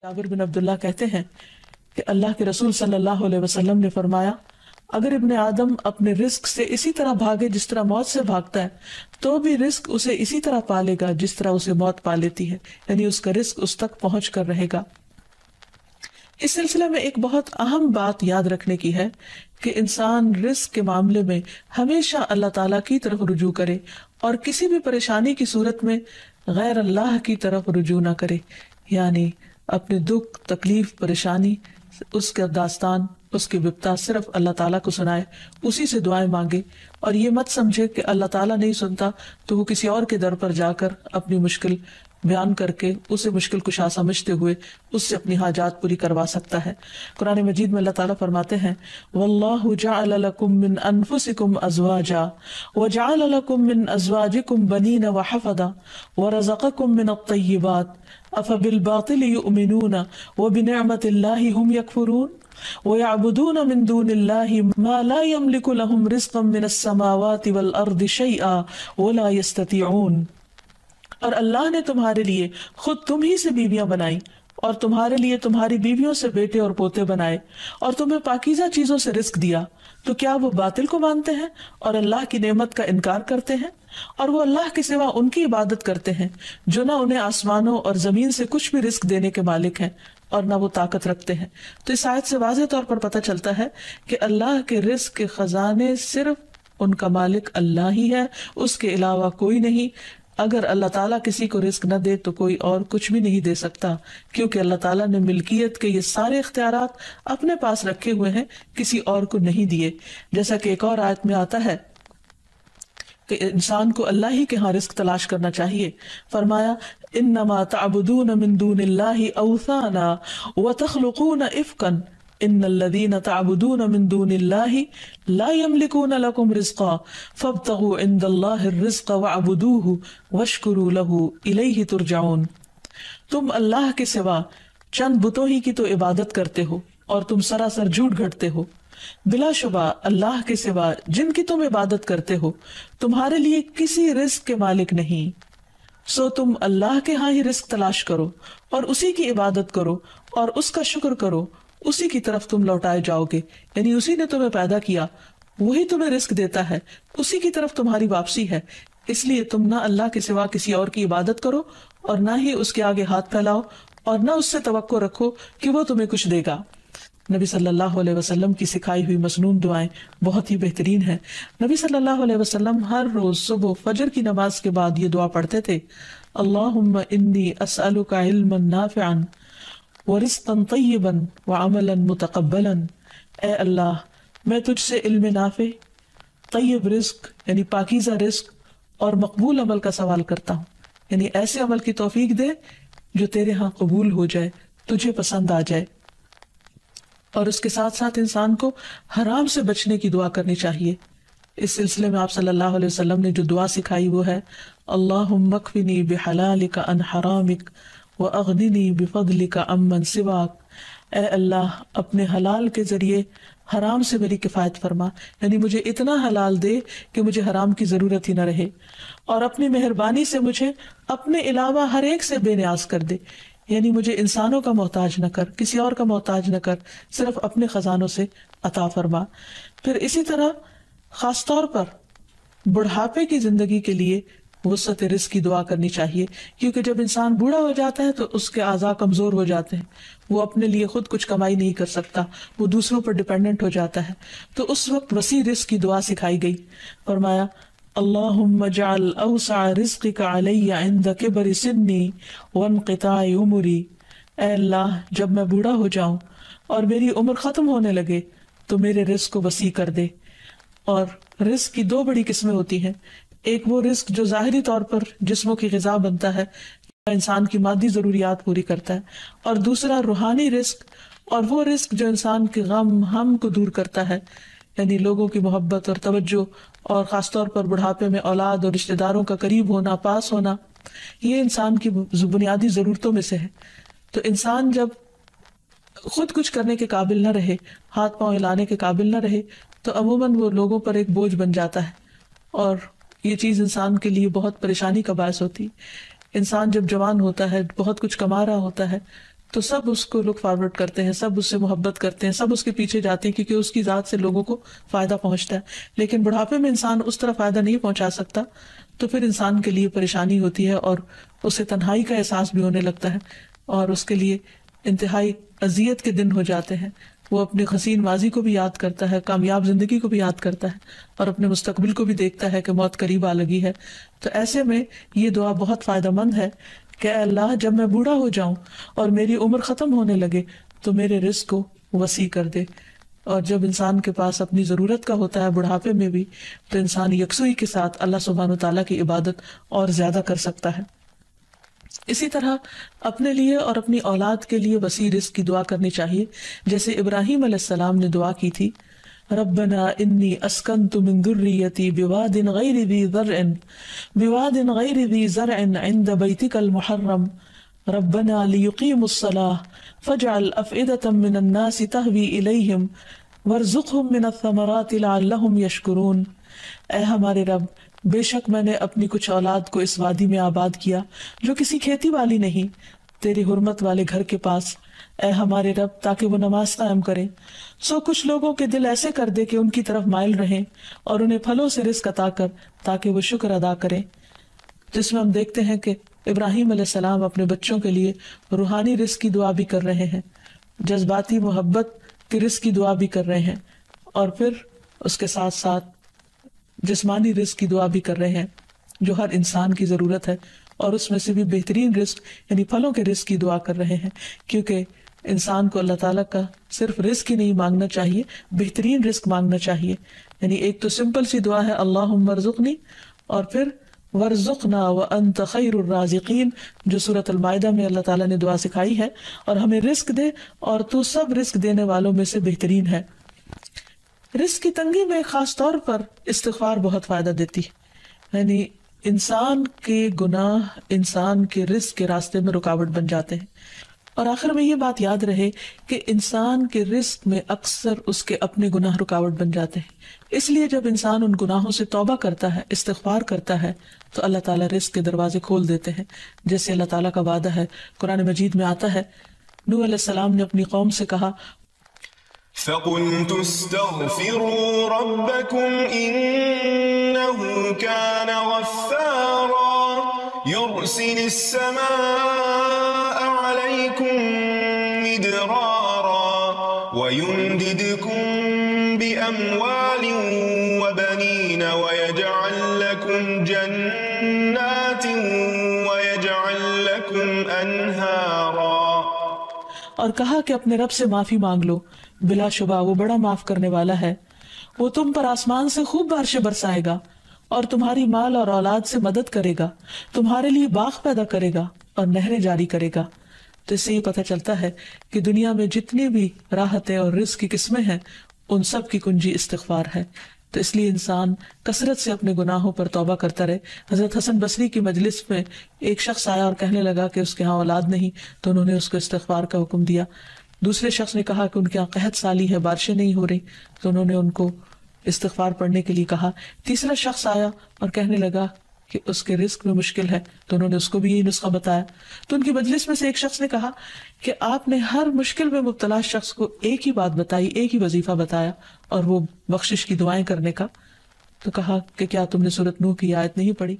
جابر بن عبداللہ کہتے ہیں کہ اللہ کے رسول صلی اللہ علیہ وسلم نے فرمایا، اگر ابن آدم اپنے رزق سے اسی طرح بھاگے جس طرح موت سے بھاگتا ہے تو بھی رزق اسے اسی طرح پالے گا جس طرح اسے موت پا لیتی ہے، یعنی اس کا رزق اس تک پہنچ کر رہے گا۔ اس سلسلے میں ایک بہت اہم بات یاد رکھنے کی ہے کہ انسان رزق کے معاملے میں ہمیشہ اللہ تعالیٰ کی طرف رجوع کرے اور کسی بھی پریشانی کی صورت میں غیر اللہ کی طرف رجوع نہ کرے، یعنی اپنے دکھ، تکلیف، پریشانی، اس کا داستان، اس کی بپتا صرف اللہ تعالیٰ کو سنائے، اسی سے دعائیں مانگے، اور یہ مت سمجھے کہ اللہ تعالیٰ نہیں سنتا تو وہ کسی اور کے در پر جا کر اپنی مشکل بیان کر کے اسے مشکل کشا سمجھتے ہوئے اس سے اپنی حاجات پوری کروا سکتا ہے۔ قرآن مجید میں اللہ تعالیٰ فرماتے ہیں، وَاللَّهُ جَعَلَ لَكُم مِّنْ أَنفُسِكُمْ أَزْوَاجًا وَجَعَلَ لَكُم مِّنْ أَزْوَاجِكُمْ بَنِينَ وَحَفَدًا وَرَزَقَكُم مِّنَ الطَّيِّبَاتِ أَفَبِالْبَاطِلِ يُؤْمِنُونَ وَبِنِعْمَةِ اللَّهِ هُمْ يَكْفُرُونَ وَيَعْبُدُونَ مِن دُونِ اللَّهِ مَا لَا يَمْلِكُ لَهُمْ رِزْقًا مِّنَ السَّمَاوَاتِ وَالْأَرْضِ شَيْئًا وَلَا يَسْتَطِيعُونَ۔ اور اللہ نے تمہارے لیے خود تم ہی سے بیویاں بنائی اور تمہارے لیے تمہاری بیویوں سے بیٹے اور پوتے بنائے اور تمہیں پاکیزہ چیزوں سے رزق دیا، تو کیا وہ باطل کو مانتے ہیں اور اللہ کی نعمت کا انکار کرتے ہیں؟ اور وہ اللہ کے سوا ان کی عبادت کرتے ہیں جو نہ انہیں آسمانوں اور زمین سے کچھ بھی رزق دینے کے مالک ہیں اور نہ وہ طاقت رکھتے ہیں۔ تو اس آیت سے واضح طور پر پتہ چلتا ہے کہ اللہ کے رزق کے خزانے صرف ان کا مالک اللہ ہی ہے، اس کے علاوہ کوئی نہیں۔ اگر اللہ تعالیٰ کسی کو رزق نہ دے تو کوئی اور کچھ بھی نہیں دے سکتا، کیونکہ اللہ تعالیٰ نے ملکیت کے یہ سارے اختیارات اپنے پاس رکھے ہوئے ہیں، کسی اور کو نہیں دیے۔ جیسا کہ ایک اور آیت میں آتا ہے کہ انسان کو اللہ ہی کے ہاں رزق تلاش کرنا چاہیے۔ فرمایا، انما تعبدون من دون اللہ اوثانا وتخلقون افکا ان الذین تعبدون من دون اللہ لا یملکون لکم رزقا فابتغوا عند اللہ الرزق واعبدوہ واشکروا لہ الیہ ترجعون۔ تم اللہ کے سوا چند بتوں ہی کی تو عبادت کرتے ہو اور تم سراسر جھوٹ گھڑتے ہو، بلا شبہ اللہ کے سوا جن کی تم عبادت کرتے ہو تمہارے لیے کسی رزق کے مالک نہیں، سو تم اللہ کے ہاں ہی رزق تلاش کرو اور اسی کی عبادت کرو اور اس کا شکر کرو، اسی کی طرف تم لوٹائے جاؤ گے، یعنی اسی نے تمہیں پیدا کیا، وہی تمہیں رزق دیتا ہے، اسی کی طرف تمہاری واپسی ہے۔ اس لیے تم نہ اللہ کے سوا کسی اور کی عبادت کرو اور نہ ہی اس کے آگے ہاتھ پھیلاؤ اور نہ اس سے توقع رکھو کہ وہ تمہیں کچھ دے گا۔ نبی صلی اللہ علیہ وسلم کی سکھائی ہوئی مسنون دعائیں بہت ہی بہترین ہیں۔ نبی صلی اللہ علیہ وسلم ہر روز صبح فجر کی نماز کے بعد یہ دعا پڑھتے تھے، اللہم انی اسألک علما نافعا ورزقا طیبا وعملا متقبلا۔ اے اللہ، میں تجھ سے علم نافع، طیب رزق یعنی پاکیزہ رزق اور مقبول عمل کا سوال کرتا ہوں، یعنی ایسے عمل کی توفیق دے جو تیرے ہاں قبول ہو جائے، تجھے پسند آ جائے۔ اور اس کے ساتھ ساتھ انسان کو حرام سے بچنے کی دعا کرنی چاہیے۔ اس سلسلے میں آپ صلی اللہ علیہ وسلم نے جو دعا سکھائی وہ ہے، اللہم اکفنی بحلالک عن حرامک واغننی بفضلک عمن سواک۔ اے اللہ، اپنے حلال کے ذریعے حرام سے میری کفایت فرما، یعنی مجھے اتنا حلال دے کہ مجھے حرام کی ضرورت ہی نہ رہے، اور اپنی مہربانی سے مجھے اپنے علاوہ ہر ایک سے بے نیاز کر دے، یعنی مجھے انسانوں کا محتاج نہ کر، کسی اور کا محتاج نہ کر، صرف اپنے خزانوں سے عطا فرما۔ پھر اسی طرح خاص طور پر بڑھاپے کی زندگی کے لیے وسعت رزق کی دعا کرنی چاہیے، کیونکہ جب انسان بوڑھا ہو جاتا ہے تو اس کے اعضاء کمزور ہو جاتے ہیں، وہ اپنے لیے خود کچھ کمائی نہیں کر سکتا، وہ دوسروں پر ڈیپینڈنٹ ہو جاتا ہے، تو اس وقت وسیع رزق کی دعا سکھائی گئی۔ فرمایا، اللہم اجعل اوسع رزقک علی عند کبر سنی وانقطاع عمری۔ اے اللہ، جب میں بوڑھا ہو جاؤں اور میری عمر ختم ہونے لگے تو میرے رزق کو وسیع کر دے۔ اور رزق کی دو بڑی قسمیں ہوتی ہیں، ایک وہ رزق جو ظاہری طور پر جسموں کی غذا بنتا ہے، انسان کی مادی ضروریات پوری کرتا ہے، اور دوسرا روحانی رزق، اور وہ رزق جو انسان کے غم ہم کو دور کرتا ہے، یعنی لوگوں کی محبت اور توجہ، اور خاص طور پر بڑھاپے میں اولاد اور رشتہ داروں کا قریب ہونا، پاس ہونا، یہ انسان کی بنیادی ضرورتوں میں سے ہے۔ تو انسان جب خود کچھ کرنے کے قابل نہ رہے، ہاتھ پاؤں ہلانے کے قابل نہ رہے، تو عموماً وہ لوگوں پر ایک بوجھ بن جاتا ہے، اور یہ چیز انسان کے لیے بہت پریشانی کا باعث ہوتی ہے۔ انسان جب جوان ہوتا ہے، بہت کچھ کما رہا ہوتا ہے، تو سب اس کو لک فارورڈ کرتے ہیں، سب اس سے محبت کرتے ہیں، سب اس کے پیچھے جاتے ہیں کیونکہ اس کی ذات سے لوگوں کو فائدہ پہنچتا ہے. لیکن بڑھاپے میں انسان اس طرح فائدہ نہیں پہنچا سکتا، تو پھر انسان کے لیے پریشانی ہوتی ہے اور اسے تنہائی کا احساس بھی ہونے لگتا ہے، اور اس کے لیے انتہائی اذیت کے دن ہو جاتے ہیں. وہ اپنے حسین ماضی کو بھی یاد کرتا ہے، کامیاب زندگی کو بھی یاد کرتا ہے، اور اپنے مستقبل کو بھی دیکھتا ہے کہ موت قریب آ لگی ہے. تو ایسے میں یہ دعا بہت فائدہ مند ہے کہ اے اللہ جب میں بوڑھا ہو جاؤں اور میری عمر ختم ہونے لگے تو میرے رزق کو وسیع کر دے. اور جب انسان کے پاس اپنی ضرورت کا ہوتا ہے بڑھاپے میں بھی، تو انسان یکسوئی کے ساتھ اللہ سبحانہ وتعالیٰ کی عبادت اور زیادہ کر سکتا ہے. اسی طرح اپنے لیے اور اپنی اولاد کے لیے وسیع رزق کی دعا کرنی چاہیے، جیسے ابراہیم علیہ السلام نے دعا کی تھی، ربنا انی اسکنت من ذریتی بواد غیر ذی زرع عند بیتک المحرم ربنا لیقیموا الصلاة فاجعل افئدة من الناس تہوی الیہم وارزقہم من الثمرات لعلہم یشکرون. اے ہمارے رب، بے شک میں نے اپنی کچھ اولاد کو اس وادی میں آباد کیا جو کسی کھیتی والی نہیں، تیری حرمت والے گھر کے پاس، اے ہمارے رب، تاکہ وہ نماز قائم کریں. سو کچھ لوگوں کے دل ایسے کر دے کہ ان کی طرف مائل رہیں، اور انہیں پھلوں سے رزق عطا کر تاکہ وہ شکر ادا کریں. جس میں ہم دیکھتے ہیں کہ ابراہیم علیہ السلام اپنے بچوں کے لیے روحانی رزق کی دعا بھی کر رہے ہیں، جذباتی محبت کی رزق کی دعا بھی کر رہے ہیں، اور پھر اس کے ساتھ ساتھ جسمانی رزق کی دعا بھی کر رہے ہیں جو ہر انسان کی ضرورت ہے، اور اس میں سے بھی بہترین رزق یعنی پھلوں کے رزق کی دعا کر رہے ہیں. کیونکہ انسان کو اللہ تعالیٰ کا صرف رزق ہی نہیں مانگنا چاہیے، بہترین رزق مانگنا چاہیے. یعنی ایک تو سمپل سی دعا ہے اللہم ارزقنی، اور پھر ورزقنا وانت خیر الرازقین، جو سورۃ المائدہ میں اللہ تعالیٰ نے دعا سکھائی ہے، اور ہمیں رزق دے اور تو سب رزق دینے والوں میں سے بہترین ہے. رزق کی تنگی میں خاص طور پر استغفار بہت فائدہ دیتی ہے. یعنی انسان کے گناہ انسان کے رزق کے راستے میں رکاوٹ بن جاتے ہیں. اور آخر میں یہ بات یاد رہے کہ انسان کے رزق میں اکثر اس کے اپنے گناہ رکاوٹ بن جاتے ہیں. اس لیے جب انسان ان گناہوں سے توبہ کرتا ہے، استغفار کرتا ہے، تو اللہ تعالیٰ رزق کے دروازے کھول دیتے ہیں، جیسے اللہ تعالیٰ کا وعدہ ہے. قرآن مجید میں آتا ہے، نوح علیہ السلام نے اپنی قوم سے کہا، فَقُلْتُ اسْتَغْفِرُوا رَبَّكُمْ إِنَّهُ كَانَ غَفَّارًا يُرْسِلِ السَّمَاءَ عَلَيْكُمْ مِدْرَارًا وَيُمْدِدْكُمْ بِأَمْوَالٍ وَبَنِينَ وَيَجْعَلْ لَكُمْ جَنَّاتٍ وَيَجْعَلْ لَكُمْ أَنْهَارًا. اور کہا کہ اپنے رب سے معافی مانگ لو، بلا شبہ وہ بڑا معاف کرنے والا ہے. وہ تم پر آسمان سے خوب بارشیں برسائے گا، اور تمہاری مال اور اولاد سے مدد کرے گا، تمہارے لیے باغ پیدا کرے گا اور نہریں جاری کرے گا. تو اس سے یہ پتہ چلتا ہے کہ دنیا میں جتنی بھی راحتیں اور رزق کی قسمیں ہیں، ان سب کی کنجی استغفار ہے. تو اس لیے انسان کثرت سے اپنے گناہوں پر توبہ کرتا رہے. حضرت حسن بصری کی مجلس میں ایک شخص آیا اور کہنے لگا کہ اس کے ہاں اولاد نہیں، تو انہوں نے اس کو استغفار کا حکم دیا. دوسرے شخص نے کہا کہ ان کے ہاں قحط سالی ہے، بارشیں نہیں ہو رہی، تو انہوں نے ان کو استغفار پڑھنے کے لیے کہا. تیسرا شخص آیا اور کہنے لگا کہ اس کے رزق میں مشکل ہے، تو انہوں نے اس کو بھی یہی نسخہ بتایا. تو ان کی مجلس میں سے ایک شخص نے کہا کہ آپ نے ہر مشکل میں مبتلا شخص کو ایک ہی بات بتائی، ایک ہی وظیفہ بتایا، اور وہ بخشش کی دعائیں کرنے کا. تو کہا کہ کیا تم نے سورۃ نوح کی آیت نہیں پڑھی؟